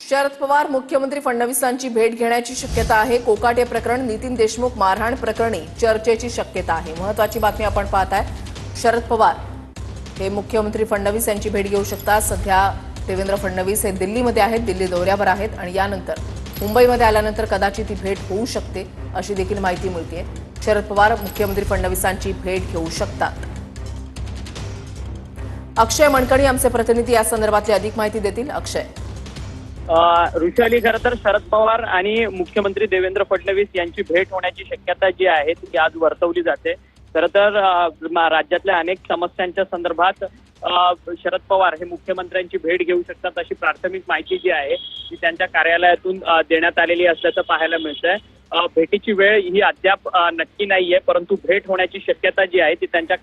शरद पवार मुख्यमंत्री फडणवीसांची भेट घेण्याची शक्यता आहे। कोकाटे प्रकरण, नितीन देशमुख मारहाण प्रकरणी चर्चेची शक्यता आहे। महत्त्वाची बातमी आपण पाहताय। शरद पवार हे मुख्यमंत्री फडणवीस यांची भेट घेऊ शकतात। सध्या देवेंद्र फडणवीस हे दिल्लीमध्ये आहेत, दिल्ली दौऱ्यावर आहेत आणि यानंतर मुंबईमध्ये आल्यानंतर कदाचित ही भेट होऊ शकते अशी देखील माहिती मिळते। शरद पवार मुख्यमंत्री फडणवीसांची भेट घेऊ शकतात। अक्षय मणकणी आमचे प्रतिनिधी या संदर्भातली अधिक माहिती देतील। अक्षय। ऋषाली, खरं तर शरद पवार आणि मुख्यमंत्री देवेंद्र फडणवीस यांची भेट होण्याची शक्यता जी आहे ती आज वर्तवली जाते। खरं तर राज्यातल्या अनेक समस्यांच्या संदर्भात शरद पवार हे मुख्यमंत्र्यांची भेट घेऊ शकतात अशी प्राथमिक माहिती जी आहे ती त्यांच्या कार्यालयातून देण्यात आलेली असल्याचं पाहायला मिळतंय। भेटीची वेळ ही अद्याप नक्की नाहीये, परंतु भेट होण्याची शक्यता जी आहे ती त्यांच्या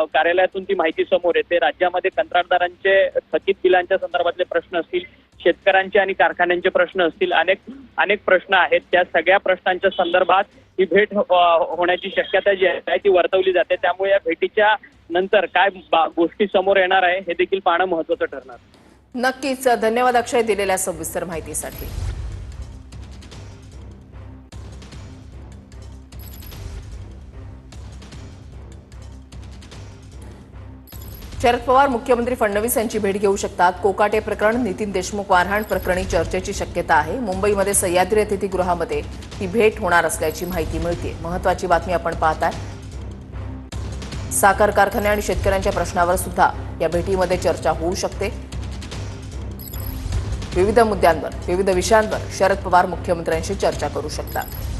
कार्यालयातून ती माहिती समोर येते। राज्यामध्ये कंत्राटदारांचे थकीत बिलांच्या संदर्भातले प्रश्न असतील, शेतकऱ्यांचे आणि कारखान्यांचे प्रश्न असतील, अनेक प्रश्न आहेत। त्या सगळ्या प्रश्नांच्या संदर्भात ही भेट होण्याची शक्यता जी आहे ती वर्तवली जाते। त्यामुळे या भेटीच्या नंतर काय गोष्टी समोर येणार आहे हे देखील पाहणं महत्त्वाचं ठरणार। नक्कीच, धन्यवाद अक्षय दिलेल्या सविस्तर माहितीसाठी। शरद पवार मुख्यमंत्री फडणवीस यांची भेट घेऊ शकतात। कोकाटे प्रकरण, नितीन देशमुख मारहाण प्रकरणी चर्चेची शक्यता आहे। मुंबईमध्ये सह्याद्री अतिथीगृहामध्ये ही भेट होणार असल्याची माहिती मिळते। महत्त्वाची बातमी आपण पाहताय। साखर कारखाने आणि शेतकऱ्यांच्या प्रश्नावर सुद्धा या भेटीमध्ये चर्चा होऊ शकते। विविध मुद्द्यांवर, विविध विषयांवर शरद पवार मुख्यमंत्र्यांशी चर्चा करू शकतात।